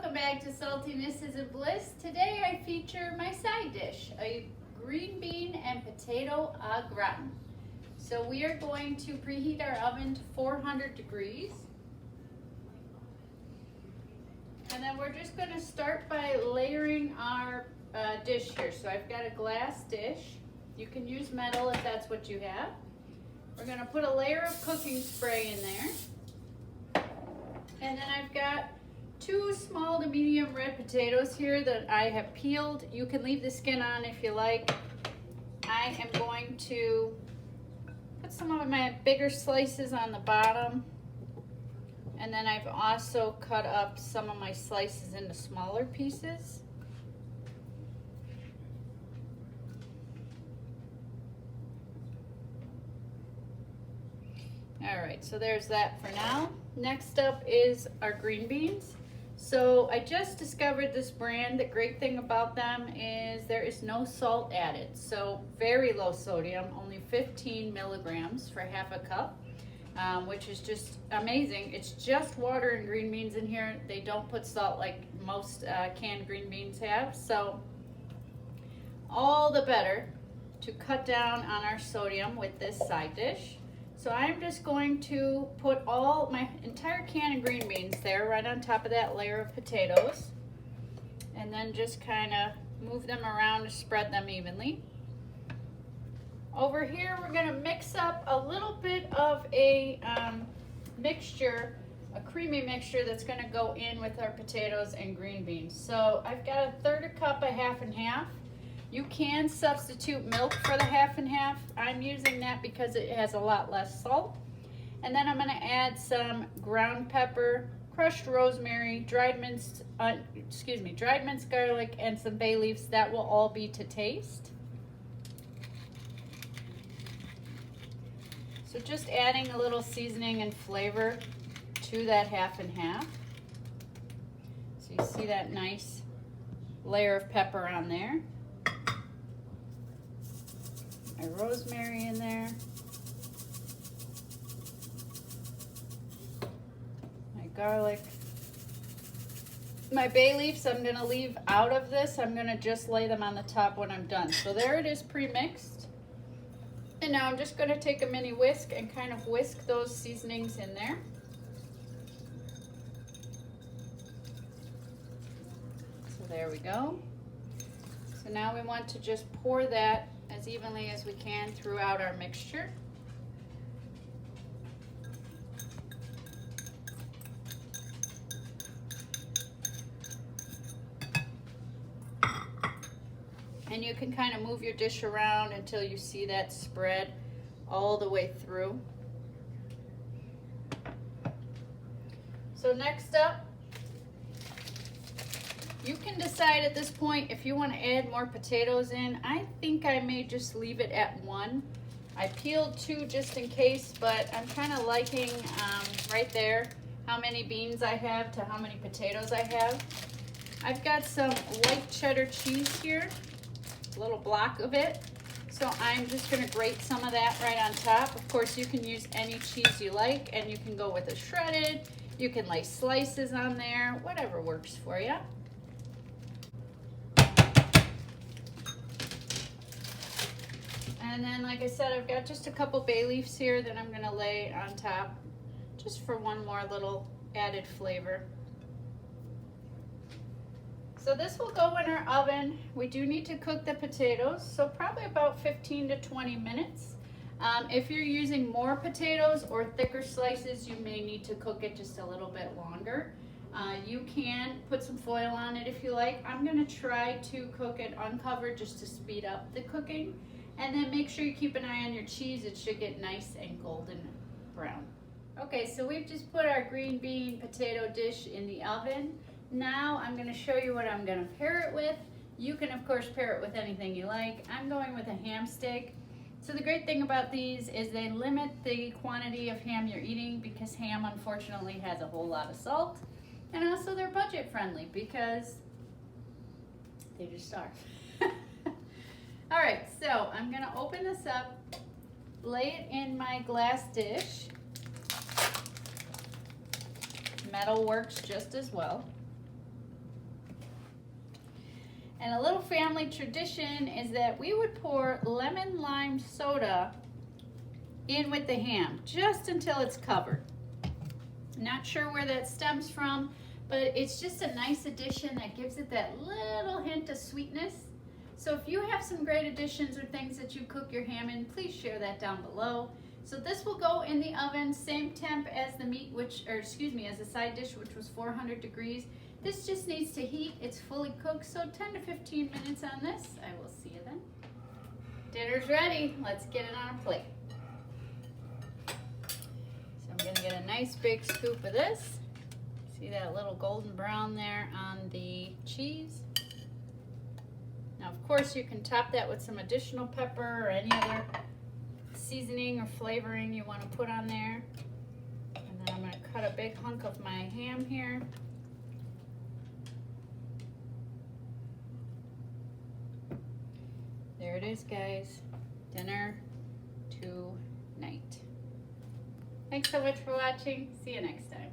welcome back to Saltiness Isn't Bliss. Today I feature my side dish, a green bean and potato au gratin. So we are going to preheat our oven to 400 degrees. And then we're just going to start by layering our dish here. So I've got a glass dish. You can use metal if that's what you have. We're going to put a layer of cooking spray in there. And then I've got 2 small to medium red potatoes here that I have peeled. You can leave the skin on if you like. I am going to put some of my bigger slices on the bottom. And then I've also cut up some of my slices into smaller pieces. All right, so there's that for now. Next up is our green beans. So I just discovered this brand. The great thing about them is there is no salt added. So very low sodium, only 15 milligrams for half a cup, which is just amazing. It's just water and green beans in here. They don't put salt like most canned green beans have. So all the better to cut down on our sodium with this side dish. So I'm just going to put all my entire can of green beans there right on top of that layer of potatoes, and then just kind of move them around to spread them evenly. Over here we're going to mix up a little bit of a mixture, a creamy mixture that's going to go in with our potatoes and green beans. So I've got 1/3 cup of half and half. You can substitute milk for the half and half. I'm using that because it has a lot less salt. And then I'm going to add some ground pepper, crushed rosemary, dried minced garlic, and some bay leaves. That will all be to taste. So just adding a little seasoning and flavor to that half and half. So you see that nice layer of pepper on there. My rosemary in there, my garlic, my bay leaves I'm going to leave out of this. I'm going to just lay them on the top when I'm done. So there it is, pre-mixed. And now I'm just going to take a mini whisk and kind of whisk those seasonings in there. So there we go. So now we want to just pour that as evenly as we can throughout our mixture. And you can kind of move your dish around until you see that spread all the way through. So next up, you can decide at this point if you want to add more potatoes in. I think I may just leave it at 1. I peeled 2 just in case, but I'm kind of liking right there how many beans I have to how many potatoes I have. I've got some white cheddar cheese here, a little block of it. So I'm just going to grate some of that right on top. Of course, you can use any cheese you like, and you can go with a shredded. You can lay slices on there, whatever works for you. And then, like I said, I've got just a couple bay leaves here that I'm going to lay on top just for one more little added flavor. So this will go in our oven. We do need to cook the potatoes, so probably about 15 to 20 minutes. If you're using more potatoes or thicker slices, you may need to cook it just a little bit longer. You can put some foil on it if you like. I'm going to try to cook it uncovered just to speed up the cooking. And then make sure you keep an eye on your cheese. It should get nice and golden brown. Okay, so we've just put our green bean potato dish in the oven. Now I'm going to show you what I'm going to pair it with. You can, of course, pair it with anything you like. I'm going with a ham steak. So the great thing about these is they limit the quantity of ham you're eating because ham, unfortunately, has a whole lot of salt. And also they're budget friendly because they just are. All right, so I'm gonna open this up, lay it in my glass dish. Metal works just as well. And a little family tradition is that we would pour lemon lime soda in with the ham just until it's covered. Not sure where that stems from, but it's just a nice addition that gives it that little hint of sweetness. So if you have some great additions or things that you cook your ham in, please share that down below. So this will go in the oven, same temp as the meat, as the side dish, which was 400 degrees. This just needs to heat. It's fully cooked, so 10 to 15 minutes on this. I will see you then. Dinner's ready. Let's get it on a plate. So I'm gonna get a nice big scoop of this. See that little golden brown there on the cheese? Now, of course, you can top that with some additional pepper or any other seasoning or flavoring you want to put on there. And then I'm going to cut a big hunk of my ham here. There it is, guys. Dinner tonight. Thanks so much for watching. See you next time.